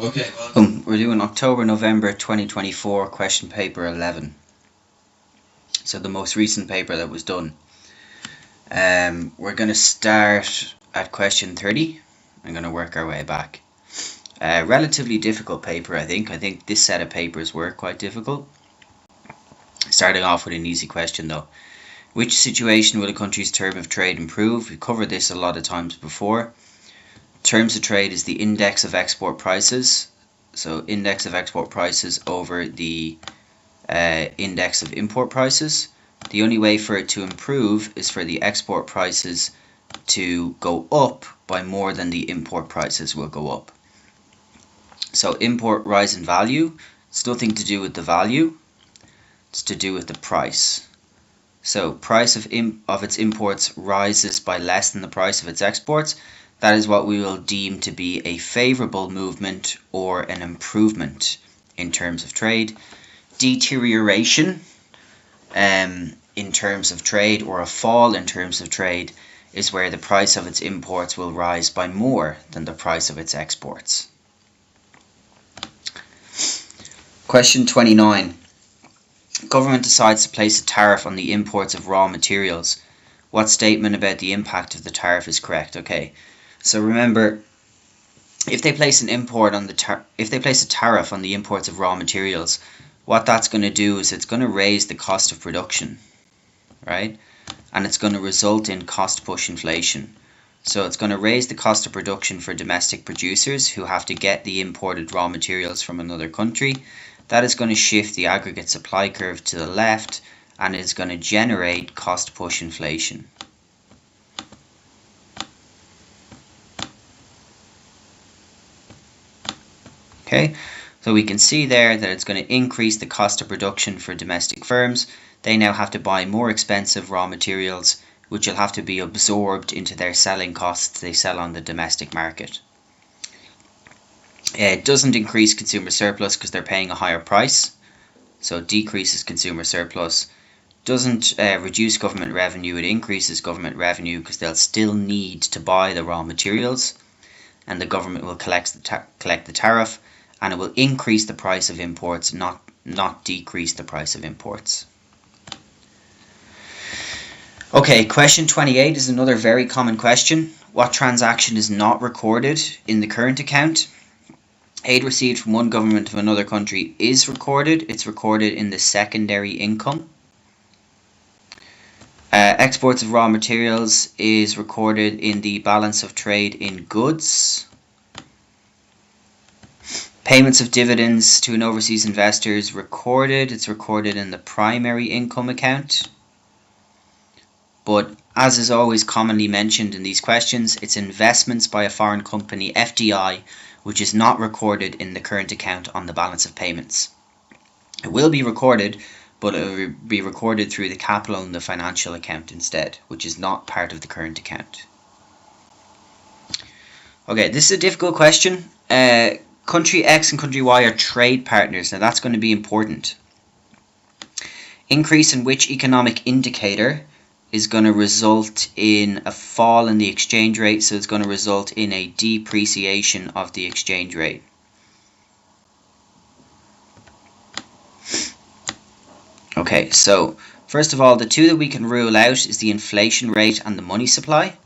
Okay. We're doing October-November 2024 question paper 11. So the most recent paper that was done. We're going to start at question 30. I'm going to work our way back. Relatively difficult paper, I think. I think this set of papers were quite difficult. Starting off with an easy question though. Which situation will a country's term of trade improve? We've covered this a lot of times before. Terms of trade is the index of export prices. So index of export prices over the index of import prices. The only way for it to improve is for the export prices to go up by more than the import prices will go up. So import rise in value, it's nothing to do with the value, it's to do with the price. So price of its imports rises by less than the price of its exports. That is what we will deem to be a favorable movement or an improvement in terms of trade. Deterioration in terms of trade, or a fall in terms of trade, is where the price of its imports will rise by more than the price of its exports. Question 29. Government decides to place a tariff on the imports of raw materials. What statement about the impact of the tariff is correct? Okay, so remember, if they place a tariff on the imports of raw materials, what that's going to do is it's going to raise the cost of production, right? And it's going to result in cost push inflation. So it's going to raise the cost of production for domestic producers who have to get the imported raw materials from another country. That is going to shift the aggregate supply curve to the left, and it's going to generate cost push inflation. Okay, so we can see there that it's going to increase the cost of production for domestic firms. They now have to buy more expensive raw materials, which will have to be absorbed into their selling costs they sell on the domestic market. It doesn't increase consumer surplus because they're paying a higher price, so it decreases consumer surplus. Doesn't reduce government revenue, it increases government revenue because they'll still need to buy the raw materials, and the government will collect the tariff, and it will increase the price of imports, not decrease the price of imports. Okay, question 28 is another very common question. What transaction is not recorded in the current account? Aid received from one government to another country is recorded. It's recorded in the secondary income. Exports of raw materials is recorded in the balance of trade in goods. Payments of dividends to an overseas investor is recorded. It's recorded in the primary income account. But as is always commonly mentioned in these questions, it's investments by a foreign company, FDI, which is not recorded in the current account on the balance of payments. It will be recorded, but it will be recorded through the capital and the financial account instead, which is not part of the current account. Okay, this is a difficult question. Country X and country Y are trade partners. Now that's going to be important. Increase in which economic indicator is going to result in a fall in the exchange rate, so it's going to result in a depreciation of the exchange rate. Okay, so first of all, the two that we can rule out is the inflation rate and the money supply,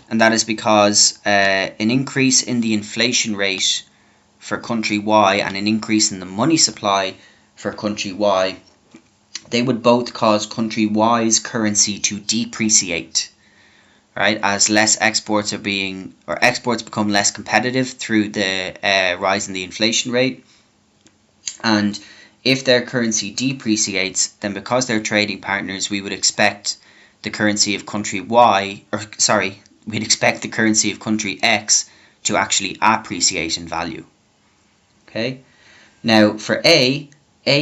and that is because an increase in the inflation rate for country Y and an increase in the money supply for country Y, they would both cause country Y's currency to depreciate, right? As less exports exports become less competitive through the rise in the inflation rate. And if their currency depreciates, then because they're trading partners, we would expect the currency of country we'd expect the currency of country X to actually appreciate in value. Okay? Now for A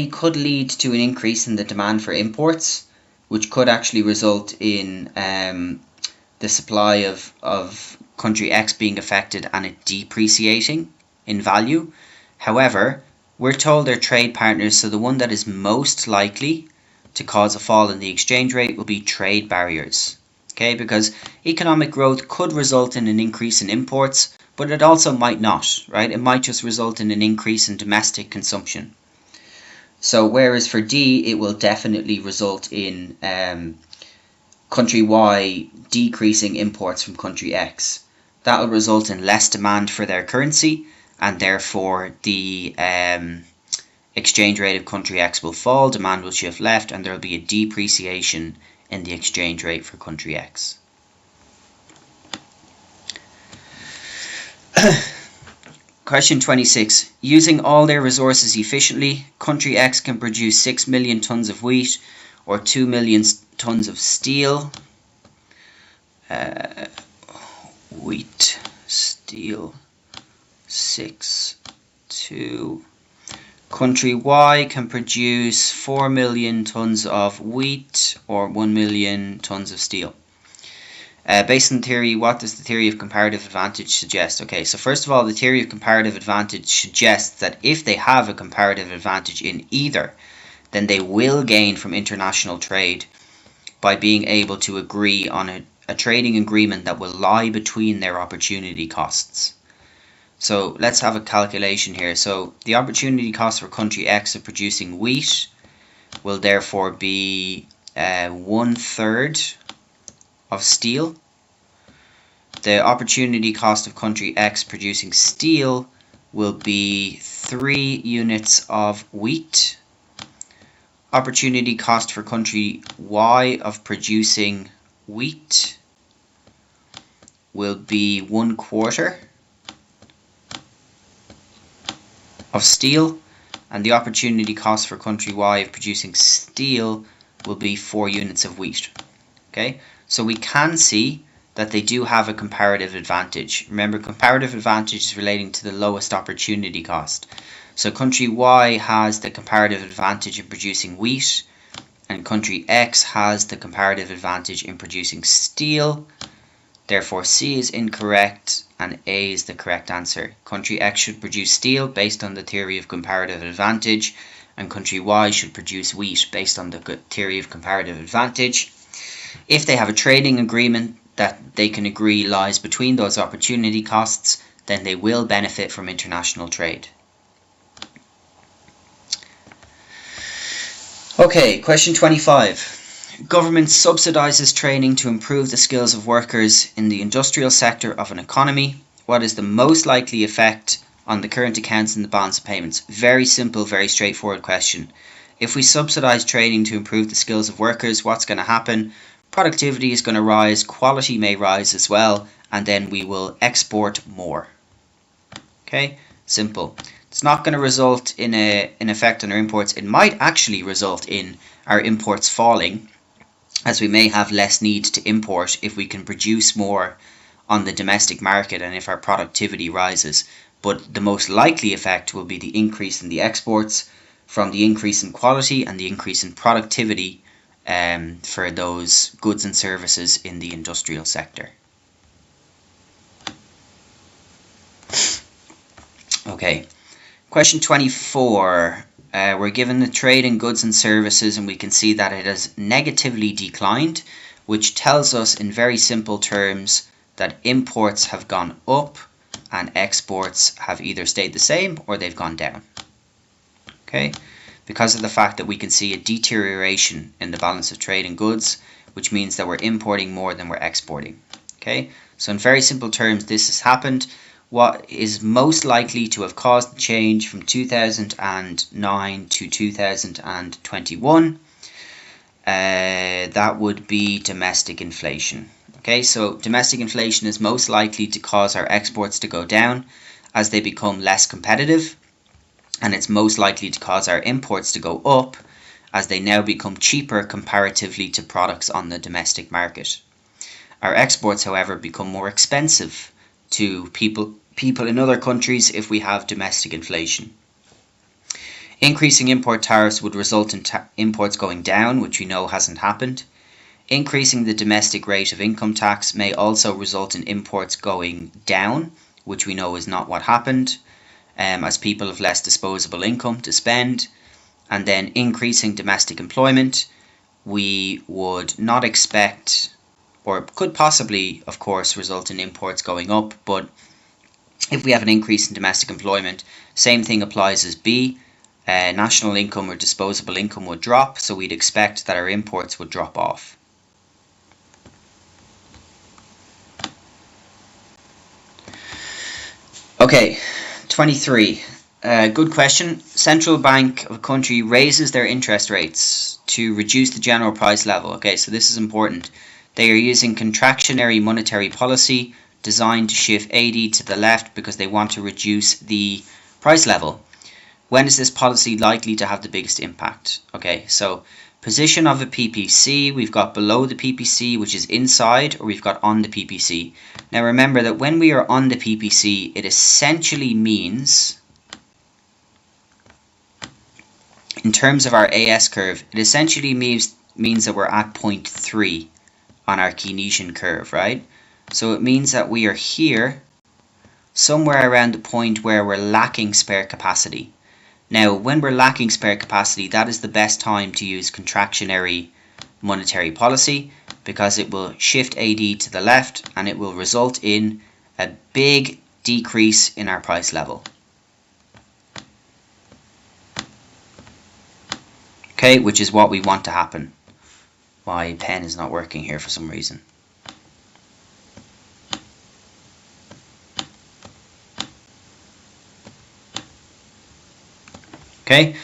could lead to an increase in the demand for imports, which could actually result in the supply of country X being affected and it depreciating in value. However, we're told they're trade partners, so the one that is most likely to cause a fall in the exchange rate will be trade barriers. Okay, because economic growth could result in an increase in imports, but it also might not, right? It might just result in an increase in domestic consumption. So whereas for D, it will definitely result in country Y decreasing imports from country X. That will result in less demand for their currency, and therefore the exchange rate of country X will fall, demand will shift left, and there will be a depreciation in the exchange rate for country X. Question 26. Using all their resources efficiently, country X can produce 6 million tons of wheat or 2 million tons of steel. Wheat, steel, 6, 2. Country Y can produce 4 million tons of wheat or 1 million tons of steel. Based on theory, what does the theory of comparative advantage suggest? Okay, so first of all, the theory of comparative advantage suggests that if they have a comparative advantage in either, then they will gain from international trade by being able to agree on a trading agreement that will lie between their opportunity costs. So let's have a calculation here. So the opportunity cost for country X of producing wheat will therefore be 1/3 of steel. The opportunity cost of country X producing steel will be 3 units of wheat. Opportunity cost for country Y of producing wheat will be 1/4 of steel, and the opportunity cost for country Y of producing steel will be 4 units of wheat. Okay, so we can see that they do have a comparative advantage. Remember, comparative advantage is relating to the lowest opportunity cost. So country Y has the comparative advantage in producing wheat, and country X has the comparative advantage in producing steel. Therefore, C is incorrect and A is the correct answer. Country X should produce steel based on the theory of comparative advantage, and country Y should produce wheat based on the theory of comparative advantage. If they have a trading agreement that they can agree lies between those opportunity costs, then they will benefit from international trade. Okay, question 25. Government subsidizes training to improve the skills of workers in the industrial sector of an economy. What is the most likely effect on the current accounts and the balance of payments? Very simple, very straightforward question. If we subsidize training to improve the skills of workers, what's going to happen? Productivity is going to rise, quality may rise as well, and then we will export more. Okay, simple. It's not going to result in an effect on our imports. It might actually result in our imports falling, as we may have less need to import if we can produce more on the domestic market and if our productivity rises. But the most likely effect will be the increase in the exports from the increase in quality and the increase in productivity for those goods and services in the industrial sector. Okay, question 24. We're given the trade in goods and services, and we can see that it has negatively declined, which tells us in very simple terms that imports have gone up and exports have either stayed the same or they've gone down. Okay, because of the fact that we can see a deterioration in the balance of trade in goods, which means that we're importing more than we're exporting. Okay, so in very simple terms, this has happened. What is most likely to have caused the change from 2009 to 2021? That would be domestic inflation. Okay, so domestic inflation is most likely to cause our exports to go down as they become less competitive, and it's most likely to cause our imports to go up as they now become cheaper comparatively to products on the domestic market. Our exports, however, become more expensive to people in other countries if we have domestic inflation. Increasing import tariffs would result in imports going down, which we know hasn't happened. Increasing the domestic rate of income tax may also result in imports going down, which we know is not what happened, as people have less disposable income to spend. And then increasing domestic employment, we would not expect, or could possibly, of course, result in imports going up, but If we have an increase in domestic employment, same thing applies as B. National income or disposable income would drop, so we'd expect that our imports would drop off. Okay, 23. Good question. Central bank of a country raises their interest rates to reduce the general price level. Okay, so this is important. They are using contractionary monetary policy designed to shift AD to the left because they want to reduce the price level. When is this policy likely to have the biggest impact? Okay, so position of a PPC, we've got below the PPC, which is inside, or we've got on the PPC. Now remember that when we are on the PPC, it essentially means, in terms of our AS curve, it essentially means that we're at 0.3 on our Keynesian curve, right? So it means that we are here, somewhere around the point where we're lacking spare capacity. Now, when we're lacking spare capacity, that is the best time to use contractionary monetary policy because it will shift AD to the left and it will result in a big decrease in our price level. Okay, which is what we want to happen. My pen is not working here for some reason. Okay,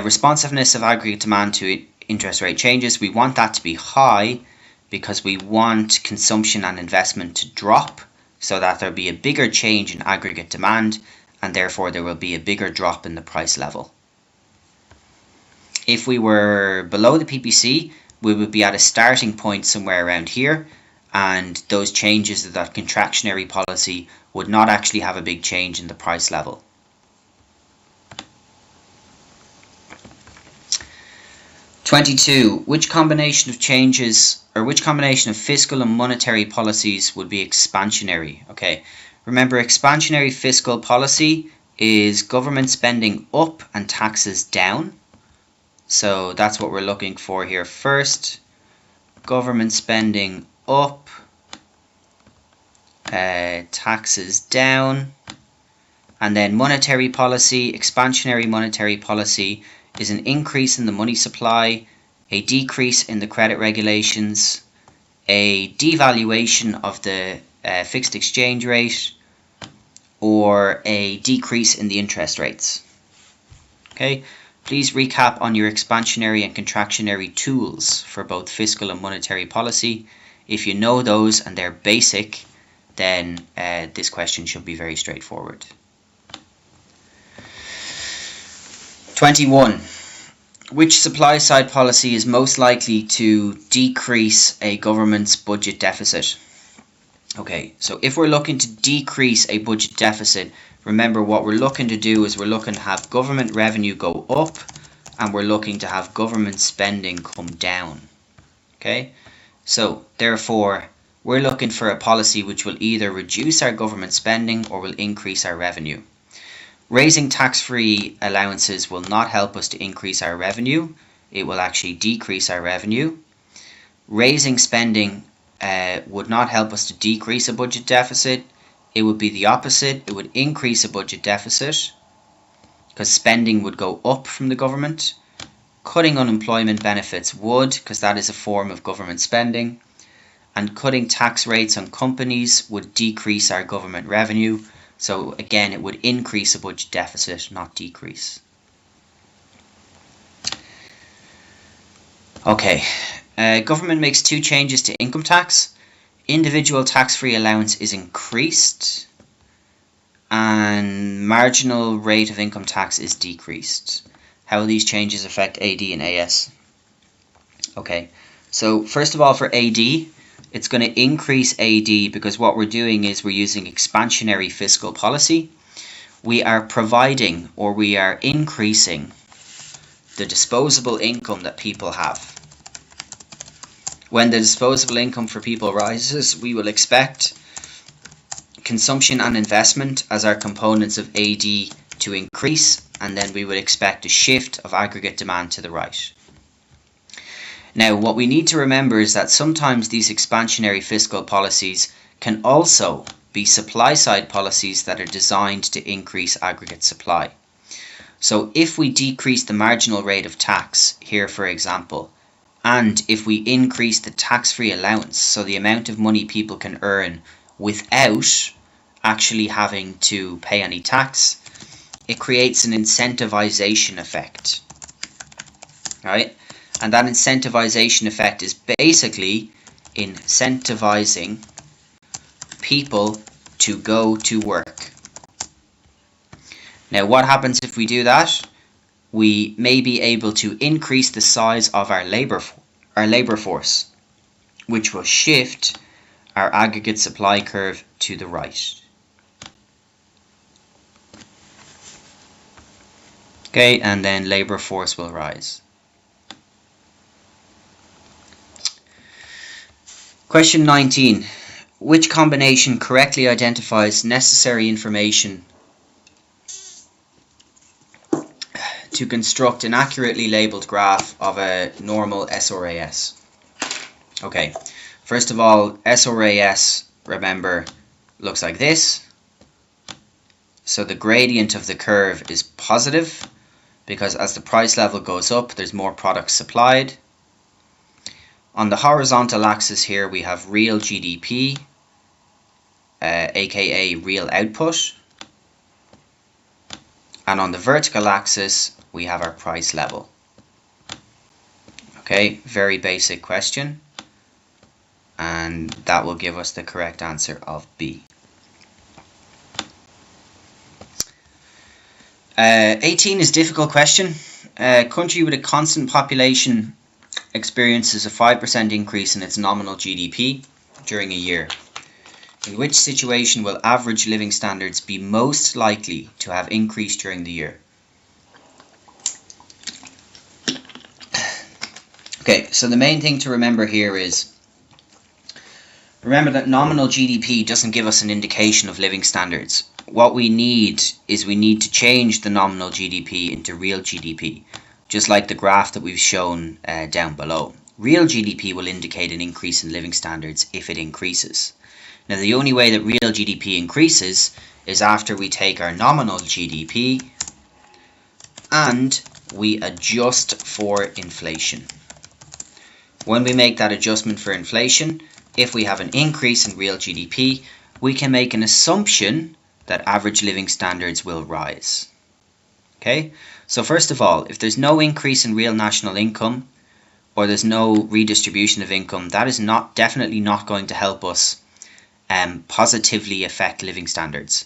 responsiveness of aggregate demand to interest rate changes. We want that to be high because we want consumption and investment to drop so that there'll be a bigger change in aggregate demand and therefore there will be a bigger drop in the price level. If we were below the PPC, we would be at a starting point somewhere around here, and those changes of that contractionary policy would not actually have a big change in the price level. Which combination of changes, or which combination of fiscal and monetary policies would be expansionary? Okay, remember expansionary fiscal policy is government spending up and taxes down. So that's what we're looking for here first. Government spending up, taxes down. And then monetary policy, expansionary monetary policy is an increase in the money supply, a decrease in the credit regulations, a devaluation of the fixed exchange rate, or a decrease in the interest rates. Okay. Please recap on your expansionary and contractionary tools for both fiscal and monetary policy. If you know those and they're basic, then this question should be very straightforward. 21. Which supply side policy is most likely to decrease a government's budget deficit? Okay, so if we're looking to decrease a budget deficit, remember what we're looking to do is we're looking to have government revenue go up and we're looking to have government spending come down. Okay, so therefore we're looking for a policy which will either reduce our government spending or will increase our revenue. Raising tax-free allowances will not help us to increase our revenue. It will actually decrease our revenue. Raising spending would not help us to decrease a budget deficit. It would be the opposite. It would increase a budget deficit because spending would go up from the government. Cutting unemployment benefits would, because that is a form of government spending. And cutting tax rates on companies would decrease our government revenue. So again, it would increase a budget deficit, not decrease. Okay, government makes two changes to income tax. Individual tax-free allowance is increased and marginal rate of income tax is decreased. How will these changes affect AD and AS? Okay, so first of all for AD, it's going to increase AD because what we're doing is we're using expansionary fiscal policy. We are providing or we are increasing the disposable income that people have. When the disposable income for people rises, we will expect consumption and investment as our components of AD to increase, and then we would expect a shift of aggregate demand to the right. Now, what we need to remember is that sometimes these expansionary fiscal policies can also be supply side policies that are designed to increase aggregate supply. So if we decrease the marginal rate of tax here, for example, and if we increase the tax-free allowance, so the amount of money people can earn without actually having to pay any tax, it creates an incentivization effect, right? And that incentivization effect is basically incentivizing people to go to work. Now, what happens if we do that? We may be able to increase the size of our labor force, which will shift our aggregate supply curve to the right. Okay, and then labor force will rise. Question 19. Which combination correctly identifies necessary information to construct an accurately labeled graph of a normal SRAS? Okay, first of all, SRAS, remember, looks like this. So the gradient of the curve is positive, because as the price level goes up, there's more products supplied. On the horizontal axis here, we have real GDP, aka real output. And on the vertical axis, we have our price level. Okay, very basic question. And that will give us the correct answer of B. 18 is a difficult question. A country with a constant population experiences a 5% increase in its nominal GDP during a year. In which situation will average living standards be most likely to have increased during the year? Okay, so the main thing to remember here is, remember that nominal GDP doesn't give us an indication of living standards. What we need is we need to change the nominal GDP into real GDP, just like the graph that we've shown down below. Real GDP will indicate an increase in living standards if it increases. Now, the only way that real GDP increases is after we take our nominal GDP and we adjust for inflation. When we make that adjustment for inflation, if we have an increase in real GDP, we can make an assumption that average living standards will rise. Okay, so first of all, if there's no increase in real national income, or there's no redistribution of income, that is definitely not going to help us positively affect living standards.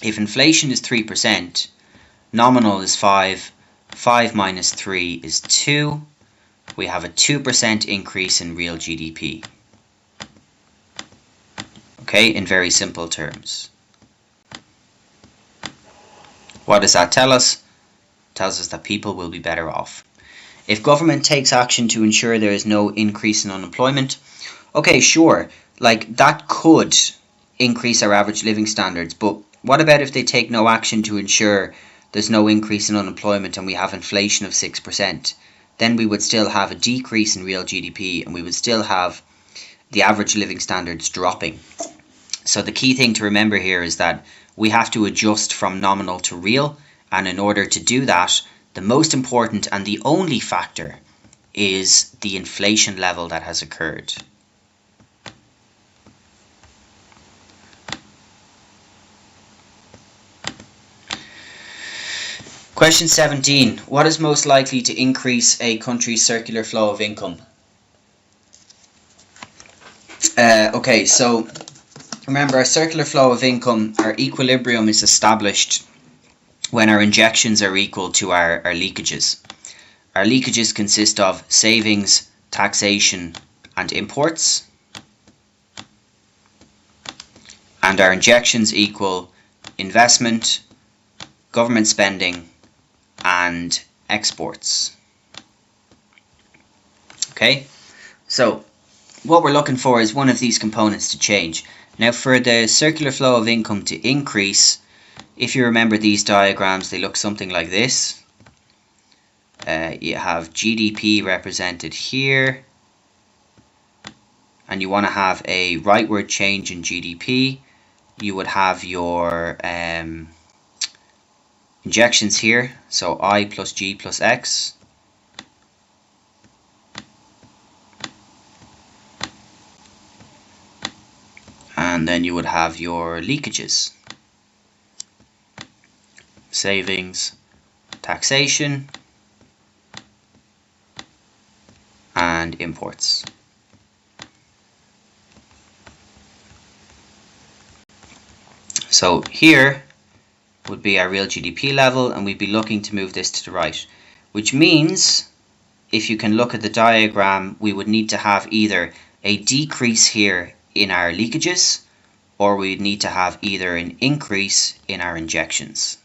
If inflation is 3%, nominal is 5, 5 minus 3 is 2, we have a 2% increase in real GDP. Okay, in very simple terms. What does that tell us? It tells us that people will be better off. If government takes action to ensure there is no increase in unemployment, okay, sure, like that could increase our average living standards, but what about if they take no action to ensure there's no increase in unemployment and we have inflation of 6%? Then we would still have a decrease in real GDP and we would still have the average living standards dropping. So the key thing to remember here is that we have to adjust from nominal to real, and in order to do that, the most important and the only factor is the inflation level that has occurred. Question 17. What is most likely to increase a country's circular flow of income? Okay, so remember, our circular flow of income, our equilibrium is established when our injections are equal to our leakages. Our leakages consist of savings, taxation, and imports. And our injections equal investment, government spending, and exports. Okay, so what we're looking for is one of these components to change. Now, for the circular flow of income to increase, if you remember these diagrams, they look something like this. You have GDP represented here, and you want to have a rightward change in GDP, you would have your injections here, so I plus G plus X. And then you would have your leakages, savings, taxation, and imports. So here would be our real GDP level, and we'd be looking to move this to the right, which means if you can look at the diagram, we would need to have either a decrease here in our leakages, or we'd need to have either an increase in our injections.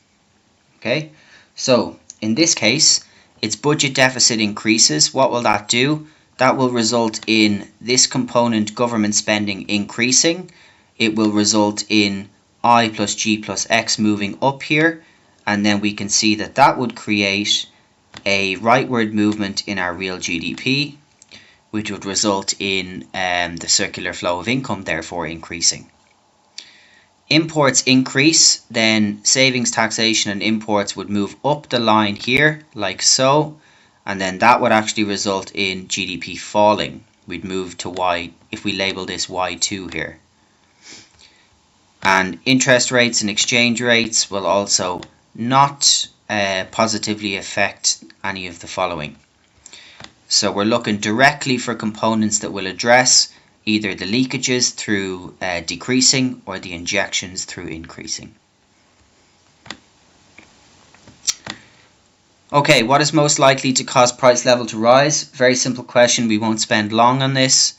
Okay, so in this case, its budget deficit increases. What will that do? That will result in this component government spending increasing. It will result in I plus G plus X moving up here, and then we can see that that would create a rightward movement in our real GDP, which would result in the circular flow of income therefore increasing. Imports increase, then savings, taxation and imports would move up the line here like so, and then that would actually result in GDP falling. We'd move to Y, if we label this Y2 here. And interest rates and exchange rates will also not positively affect any of the following. So we're looking directly for components that will address either the leakages through decreasing or the injections through increasing. Okay, what is most likely to cause price level to rise? Very simple question, we won't spend long on this.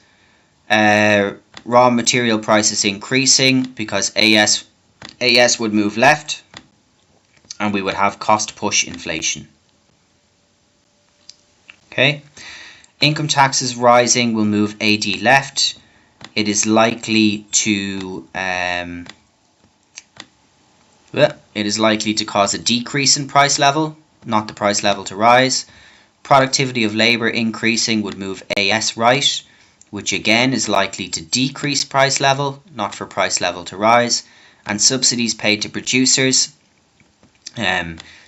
Raw material prices increasing because AS would move left, and we would have cost push inflation. Okay, income taxes rising will move AD left. It is likely to cause a decrease in price level, not the price level to rise. Productivity of labor increasing would move AS right, which again is likely to decrease price level, not for price level to rise. And subsidies paid to producers,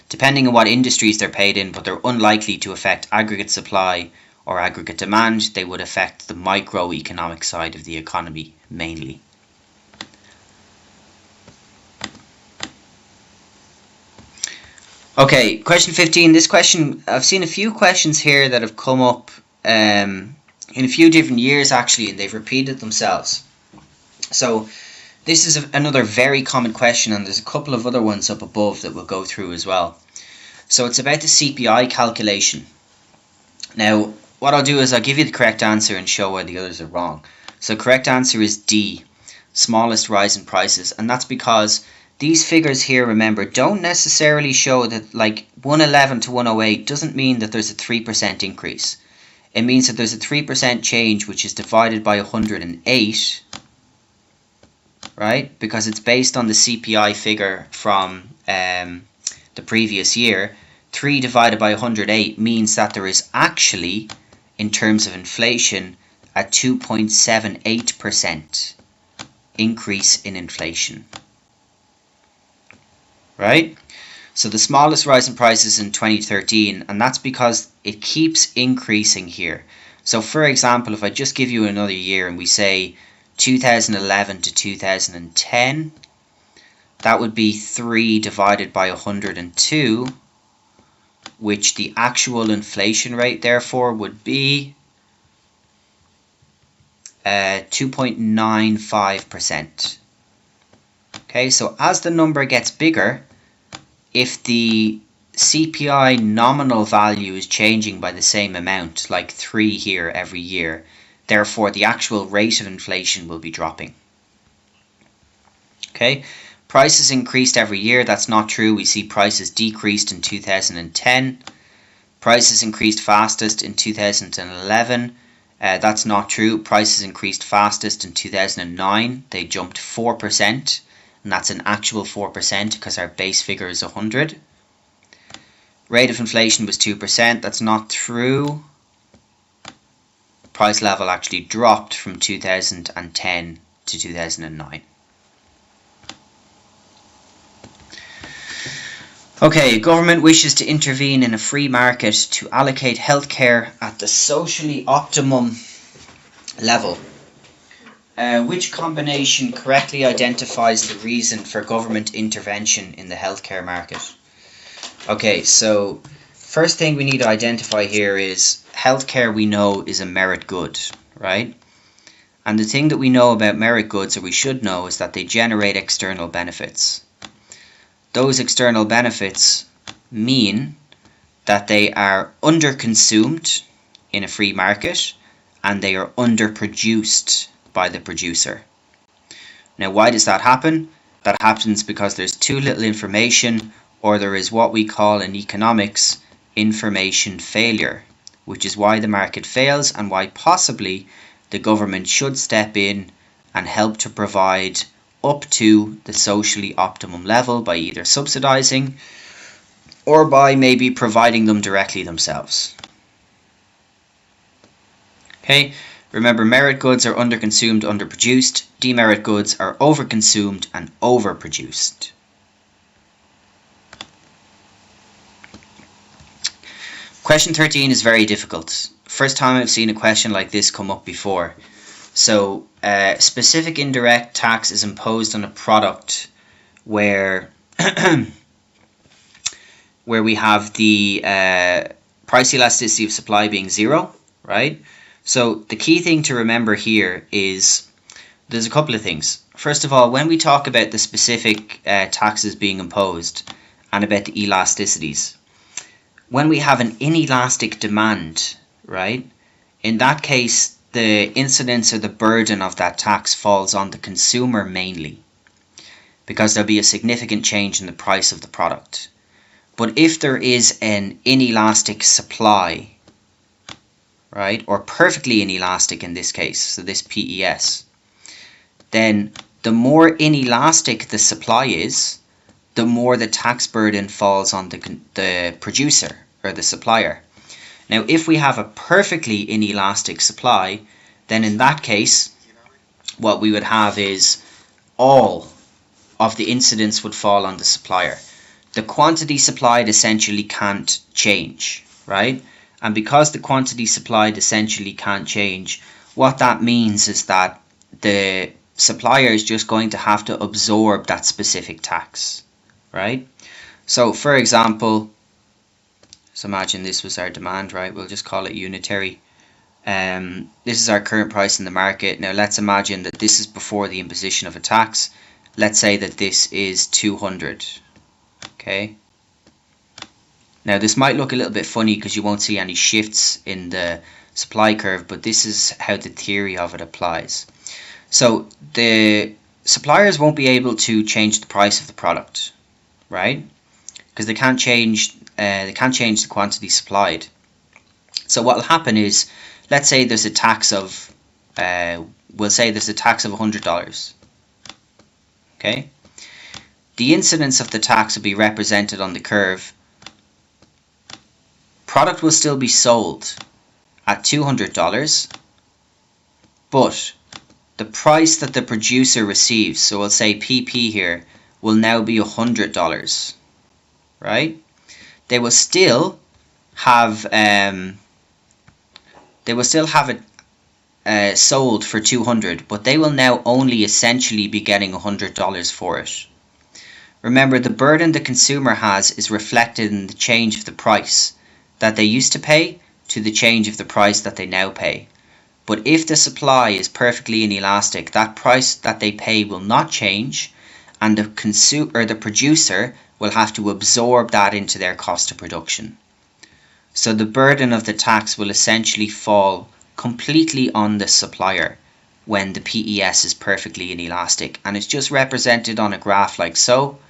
depending on what industries they're paid in, but they're unlikely to affect aggregate supply or aggregate demand. They would affect the microeconomic side of the economy mainly. Okay, question 15. This question, I've seen a few questions here that have come up in a few different years actually, and they've repeated themselves. So this is another very common question, and there's a couple of other ones up above that we'll go through as well. So it's about the CPI calculation. Now, what I'll do is I'll give you the correct answer and show why the others are wrong. So correct answer is D, smallest rise in prices, and that's because these figures here, remember, don't necessarily show that like 111 to 108 doesn't mean that there's a 3% increase. It means that there's a 3% change which is divided by 108, right? Because it's based on the CPI figure from the previous year. 3 divided by 108 means that there is actually, in terms of inflation, a 2.78% increase in inflation. Right? So the smallest rise in prices in 2013, and that's because it keeps increasing here. So for example, if I just give you another year and we say 2011 to 2010, that would be 3 divided by 102, which the actual inflation rate therefore would be 2.95%. Okay, so as the number gets bigger, if the CPI nominal value is changing by the same amount, like 3 here every year, therefore the actual rate of inflation will be dropping. Okay, prices increased every year. That's not true. We see prices decreased in 2010. Prices increased fastest in 2011. That's not true. Prices increased fastest in 2009. They jumped 4%. And that's an actual 4% because our base figure is 100. Rate of inflation was 2%. That's not true. Price level actually dropped from 2010 to 2009. Okay, government wishes to intervene in a free market to allocate healthcare at the socially optimum level. Which combination correctly identifies the reason for government intervention in the healthcare market? Okay, so first thing we need to identify here is healthcare we know is a merit good, right? And the thing that we know about merit goods, or we should know, is that they generate external benefits. Those external benefits mean that they are underconsumed in a free market and they are underproduced by the producer. Now, why does that happen? That happens because there's too little information, or there is what we call in economics information failure, which is why the market fails and why possibly the government should step in and help to provide up to the socially optimum level by either subsidizing or by maybe providing them directly themselves. Okay, remember, merit goods are underconsumed, underproduced. Demerit goods are overconsumed and overproduced. Question 13 is very difficult. First time I've seen a question like this come up before. So, specific indirect tax is imposed on a product where where we have the price elasticity of supply being 0, right? So the key thing to remember here is there's a couple of things. First of all, when we talk about the specific taxes being imposed and about the elasticities, when we have an inelastic demand, right, in that case, the incidence or the burden of that tax falls on the consumer mainly, because there'll be a significant change in the price of the product. But if there is an inelastic supply, right, or perfectly inelastic in this case, so this PES, then the more inelastic the supply is, the more the tax burden falls on the producer or the supplier. Now, if we have a perfectly inelastic supply, then in that case, what we would have is all of the incidence would fall on the supplier. The quantity supplied essentially can't change, right? And because the quantity supplied essentially can't change, what that means is that the supplier is just going to have to absorb that specific tax, right? So, for example, so imagine this was our demand, right? We'll just call it unitary. This is our current price in the market. Now let's imagine that this is before the imposition of a tax. Let's say that this is 200. Okay. Now this might look a little bit funny because you won't see any shifts in the supply curve, but this is how the theory of it applies. So the suppliers won't be able to change the price of the product, right? Because they can't change the quantity supplied. So what will happen is, let's say there's a tax of, we'll say there's a tax of $100. Okay, the incidence of the tax will be represented on the curve. Product will still be sold at $200, but the price that the producer receives, so we'll say PP here, will now be $100, right? They will still have it sold for $200, but they will now only essentially be getting $100 for it. Remember, the burden the consumer has is reflected in the change of the price that they used to pay to the change of the price that they now pay. But if the supply is perfectly inelastic, that price that they pay will not change, and the producer will have to absorb that into their cost of production. So the burden of the tax will essentially fall completely on the supplier when the PES is perfectly inelastic, and it's just represented on a graph like so.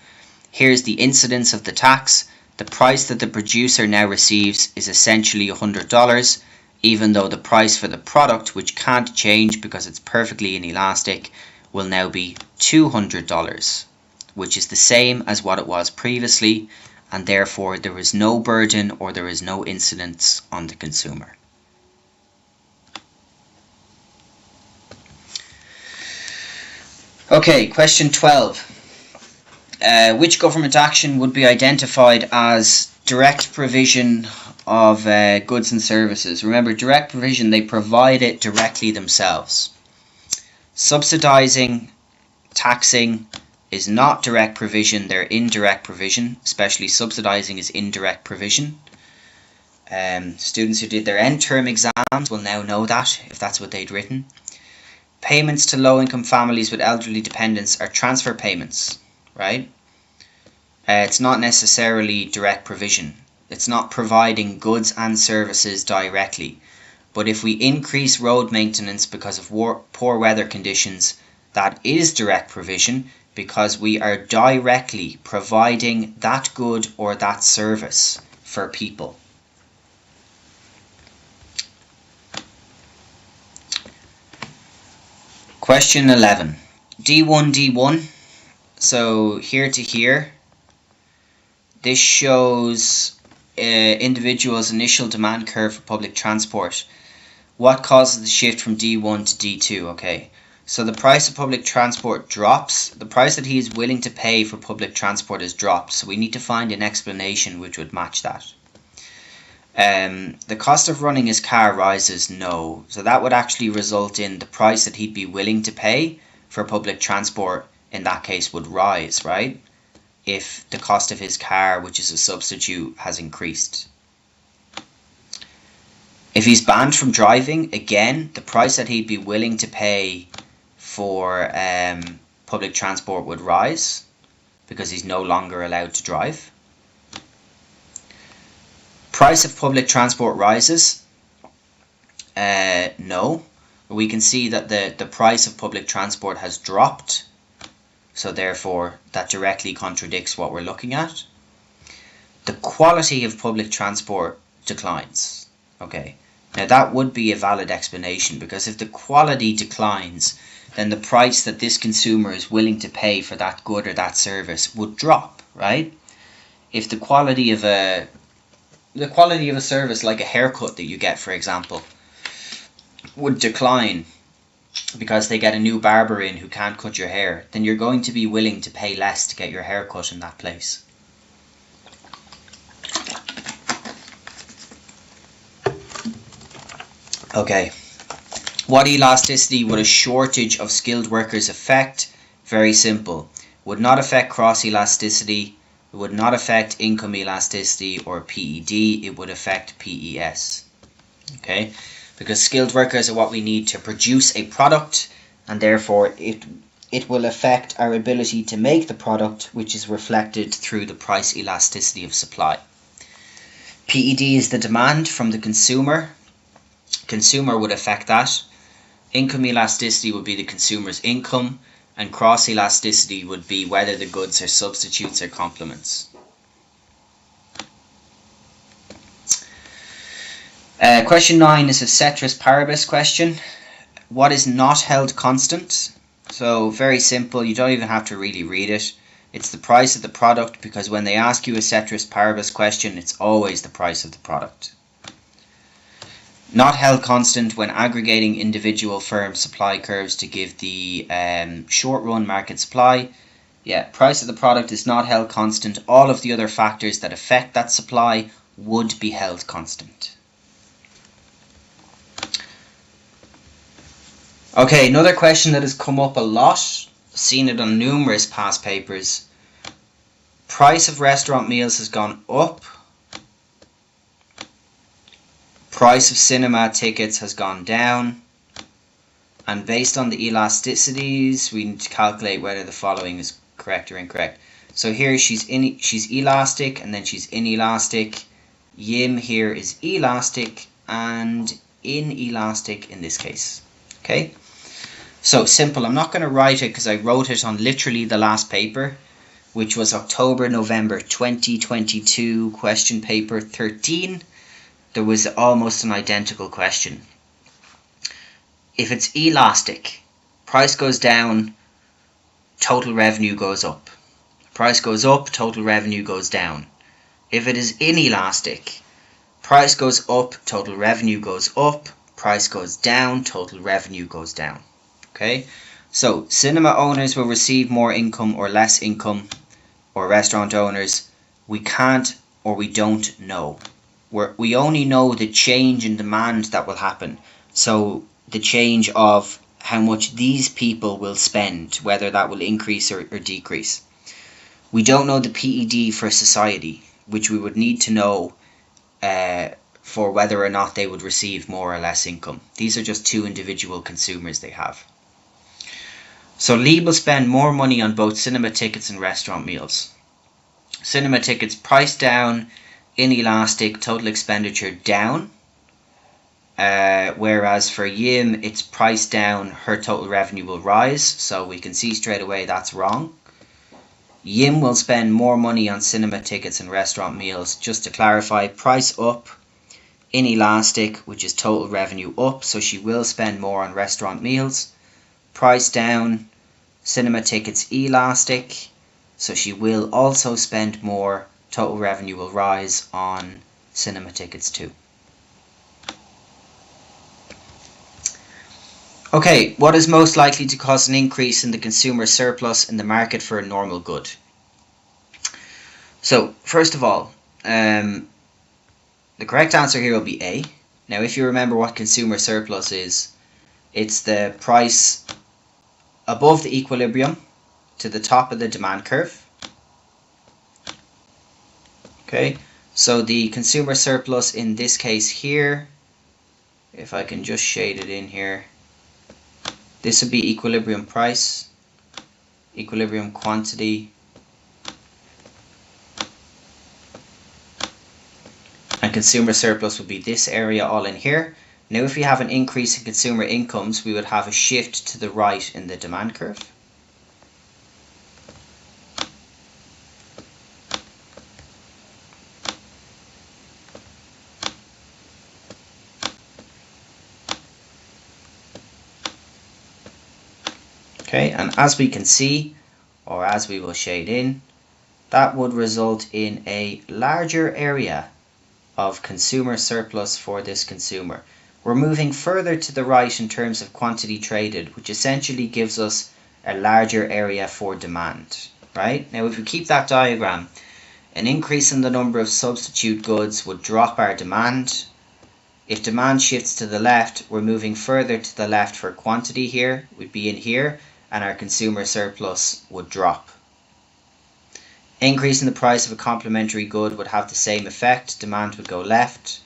Here's the incidence of the tax. The price that the producer now receives is essentially $100, even though the price for the product, which can't change because it's perfectly inelastic, will now be $200, which is the same as what it was previously, and therefore there is no burden or there is no incidence on the consumer. Okay, question 12. Which government action would be identified as direct provision of goods and services? Remember, direct provision, they provide it directly themselves. Subsidizing, taxing is not direct provision, they're indirect provision, especially subsidizing is indirect provision. Students who did their end term exams will now know that, if that's what they'd written. Payments to low-income families with elderly dependents are transfer payments, right? It's not necessarily direct provision. It's not providing goods and services directly. But if we increase road maintenance because of poor weather conditions, that is direct provision because we are directly providing that good or that service for people. Question 11. D1, so here to here, this shows individuals' initial demand curve for public transport. What causes the shift from D1 to D2? Okay, so the price of public transport drops. The price that he is willing to pay for public transport has dropped, so we need to find an explanation which would match that. The cost of running his car rises, no. So that would actually result in the price that he'd be willing to pay for public transport in that case would rise, right? If the cost of his car, which is a substitute, has increased. If he's banned from driving, again, the price that he'd be willing to pay for public transport would rise because he's no longer allowed to drive. Price of public transport rises. No. We can see that the price of public transport has dropped. So therefore, that directly contradicts what we're looking at. The quality of public transport declines. Okay. Now that would be a valid explanation because if the quality declines, then the price that this consumer is willing to pay for that good or that service would drop, right? If the quality of a service like a haircut that you get, for example, would decline because they get a new barber in who can't cut your hair, then you're going to be willing to pay less to get your hair cut in that place. Okay, what elasticity would a shortage of skilled workers affect? Very simple. Would not affect cross elasticity. It would not affect income elasticity or PED, it would affect PES. Okay, because skilled workers are what we need to produce a product, and therefore it will affect our ability to make the product, which is reflected through the price elasticity of supply. PED is the demand from the consumer. Consumer would affect that. Income elasticity would be the consumer's income. And cross elasticity would be whether the goods are substitutes or complements. Question 9 is a ceteris paribus question. What is not held constant? So very simple, you don't even have to really read it. It's the price of the product, because when they ask you a ceteris paribus question, it's always the price of the product. Not held constant when aggregating individual firm supply curves to give the short run market supply. Yeah, price of the product is not held constant. All of the other factors that affect that supply would be held constant. Okay, another question that has come up a lot, seen it on numerous past papers. Price of restaurant meals has gone up. Price of cinema tickets has gone down, and based on the elasticities we need to calculate whether the following is correct or incorrect. So here she's elastic and then she's inelastic. Yim here is elastic and inelastic in this case. Okay, so simple. I'm not going to write it because I wrote it on literally the last paper, which was October-November 2022 question paper 13. There was almost an identical question. If it's elastic, price goes down, total revenue goes up. Price goes up, total revenue goes down. If it is inelastic, price goes up, total revenue goes up. Price goes down, total revenue goes down. Okay, so cinema owners will receive more income or less income or restaurant owners, we can't or we don't know. We only know the change in demand that will happen. So the change of how much these people will spend, whether that will increase or decrease. We don't know the PED for society, which we would need to know for whether or not they would receive more or less income. These are just two individual consumers they have. So Lee will spend more money on both cinema tickets and restaurant meals. Cinema tickets price down, inelastic, total expenditure down. Whereas for Yim, it's price down, her total revenue will rise. So we can see straight away that's wrong. Yim will spend more money on cinema tickets and restaurant meals. Just to clarify, price up, inelastic, which is total revenue up, so she will spend more on restaurant meals. Price down, cinema tickets elastic, so she will also spend more, total revenue will rise on cinema tickets too. Okay, what is most likely to cause an increase in the consumer surplus in the market for a normal good? So, first of all, the correct answer here will be A. Now, if you remember what consumer surplus is, it's the price above the equilibrium to the top of the demand curve. Okay, so the consumer surplus in this case here, if I can just shade it in here, this would be equilibrium price, equilibrium quantity, and consumer surplus would be this area all in here. Now if we have an increase in consumer incomes, we would have a shift to the right in the demand curve. Okay, and as we can see, or as we will shade in, that would result in a larger area of consumer surplus for this consumer. We're moving further to the right in terms of quantity traded, which essentially gives us a larger area for demand, right? Now if we keep that diagram, an increase in the number of substitute goods would drop our demand. If demand shifts to the left, we're moving further to the left for quantity here, we'd be in here, and our consumer surplus would drop. Increase in the price of a complementary good would have the same effect, demand would go left.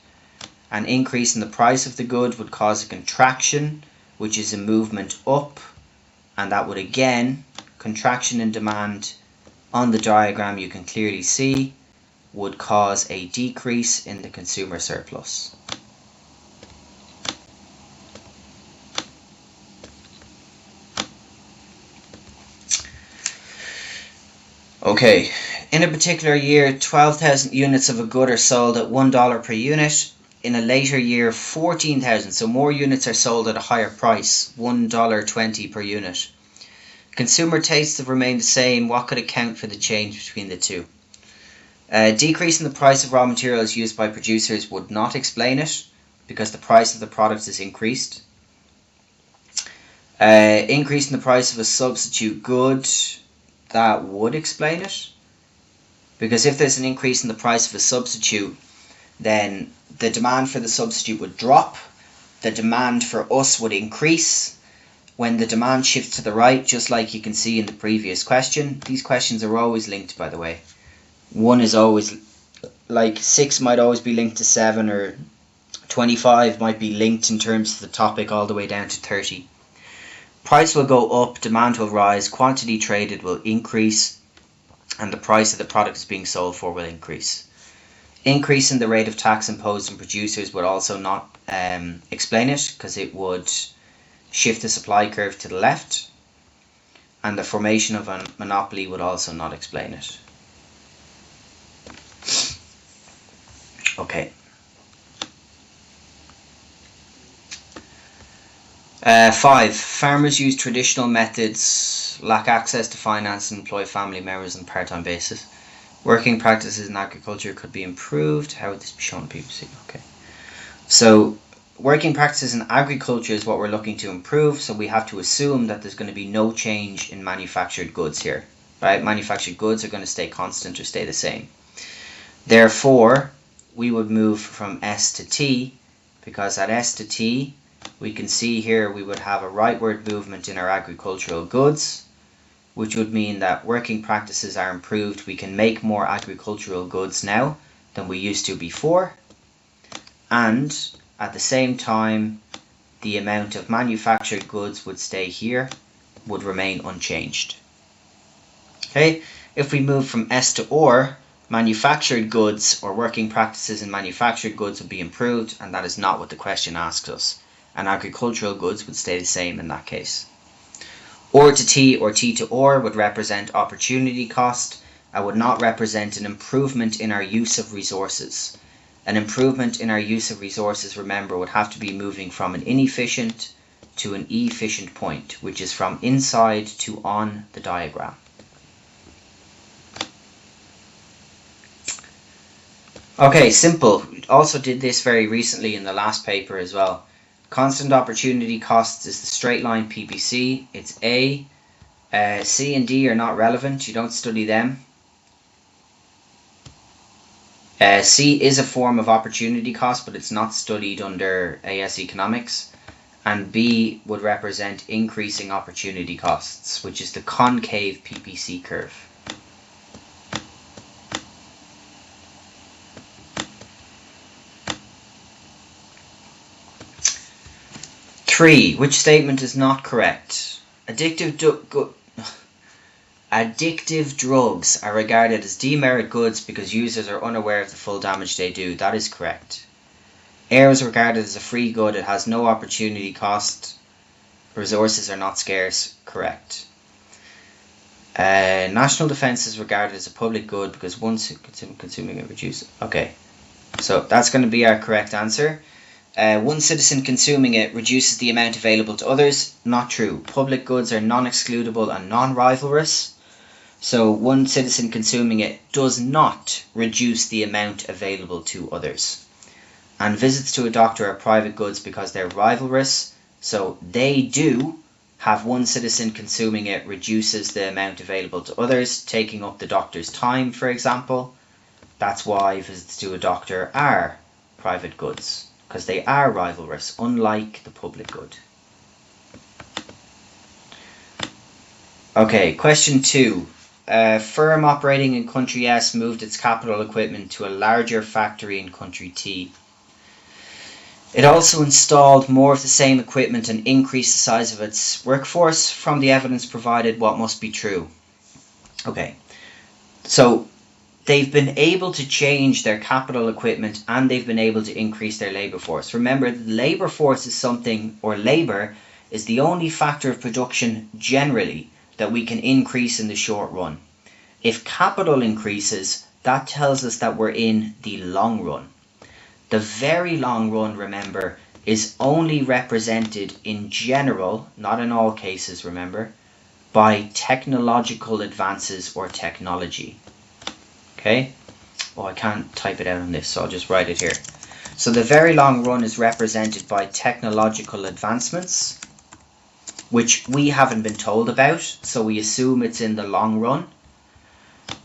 An increase in the price of the good would cause a contraction, which is a movement up, and that would again, contraction in demand on the diagram you can clearly see, would cause a decrease in the consumer surplus. Okay, in a particular year, 12,000 units of a good are sold at $1 per unit. In a later year, 14,000, so more units are sold at a higher price, $1.20 per unit. Consumer tastes have remained the same. What could account for the change between the two? Decrease in the price of raw materials used by producers would not explain it, because the price of the product is increased. Increase in the price of a substitute good, that would explain it, because if there's an increase in the price of a substitute, then the demand for the substitute would drop, the demand for us would increase. When the demand shifts to the right, just like you can see in the previous question, these questions are always linked, by the way. 1 is always, like 6 might always be linked to 7, or 25 might be linked in terms of the topic all the way down to 30. Price will go up, demand will rise, quantity traded will increase, and the price of the product is being sold for will increase. Increase in the rate of tax imposed on producers would also not explain it, because it would shift the supply curve to the left, and the formation of a monopoly would also not explain it. Okay. 5. Farmers use traditional methods, lack access to finance, and employ family members on a part-time basis. Working practices in agriculture could be improved. How would this be shown on PPC? Okay. So, working practices in agriculture is what we're looking to improve, so we have to assume that there's going to be no change in manufactured goods here. right? Manufactured goods are going to stay constant or stay the same. Therefore, we would move from S to T, because at S to T, we can see here we would have a rightward movement in our agricultural goods, which would mean that working practices are improved. We can make more agricultural goods now than we used to before, and at the same time, the amount of manufactured goods would stay here, would remain unchanged. Okay, if we move from S to OR, manufactured goods or working practices in manufactured goods would be improved, and that is not what the question asks us. And agricultural goods would stay the same in that case. OR to T or T to OR would represent opportunity cost and would not represent an improvement in our use of resources. An improvement in our use of resources, remember, would have to be moving from an inefficient to an efficient point, which is from inside to on the diagram. Okay, simple. We also did this very recently in the last paper as well. Constant opportunity costs is the straight line PPC. It's A. C and D are not relevant. You don't study them. C is a form of opportunity cost, but it's not studied under AS Economics. And B would represent increasing opportunity costs, which is the concave PPC curve. Three, which statement is not correct? Addictive drugs are regarded as demerit goods because users are unaware of the full damage they do. That is correct. Air is regarded as a free good. It has no opportunity cost. Resources are not scarce. Correct. National defense is regarded as a public good because once consuming it reduces. Okay, so that's going to be our correct answer. One citizen consuming it reduces the amount available to others. Not true. Public goods are non-excludable and non-rivalrous. So one citizen consuming it does not reduce the amount available to others. And visits to a doctor are private goods because they're rivalrous. So they do have one citizen consuming it reduces the amount available to others, taking up the doctor's time, for example. That's why visits to a doctor are private goods, because they are rivalrous, unlike the public good. Okay, question 2. A firm operating in country S moved its capital equipment to a larger factory in country T. It also installed more of the same equipment and increased the size of its workforce. From the evidence provided, what must be true? Okay, so they've been able to change their capital equipment and they've been able to increase their labour force. Remember, the labour force is something, or labour is the only factor of production generally that we can increase in the short run. If capital increases, that tells us that we're in the long run. The very long run, remember, is only represented in general, not in all cases, remember, by technological advances or technology. Okay? Oh, I can't type it out on this, so I'll just write it here. So the very long run is represented by technological advancements, which we haven't been told about, so we assume it's in the long run.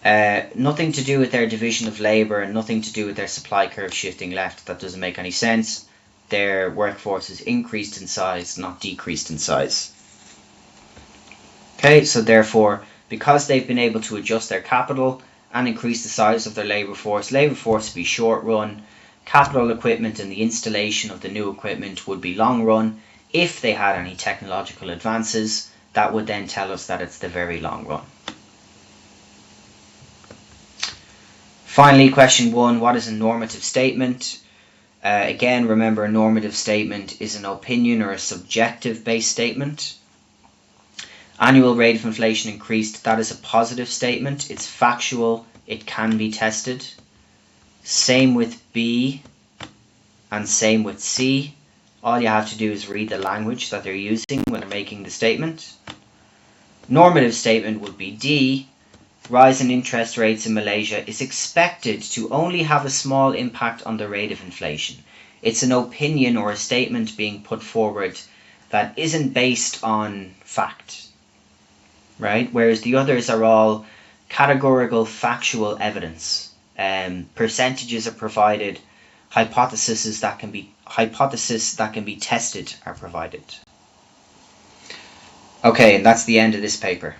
Nothing to do with their division of labour and nothing to do with their supply curve shifting left. That doesn't make any sense. Their workforce is increased in size, not decreased in size. Okay, so therefore, because they've been able to adjust their capital and increase the size of their labour force would be short run. Capital equipment and the installation of the new equipment would be long run. If they had any technological advances, that would then tell us that it's the very long run. Finally, question 1, what is a normative statement? Again, remember, a normative statement is an opinion or a subjective based statement. Annual rate of inflation increased, that is a positive statement. It's factual, it can be tested. Same with B and same with C. All you have to do is read the language that they're using when they're making the statement. Normative statement would be D. Rise in interest rates in Malaysia is expected to only have a small impact on the rate of inflation. It's an opinion or a statement being put forward that isn't based on fact. right? Whereas the others are all categorical factual evidence. Percentages are provided, hypotheses that can be tested are provided. Okay, and that's the end of this paper.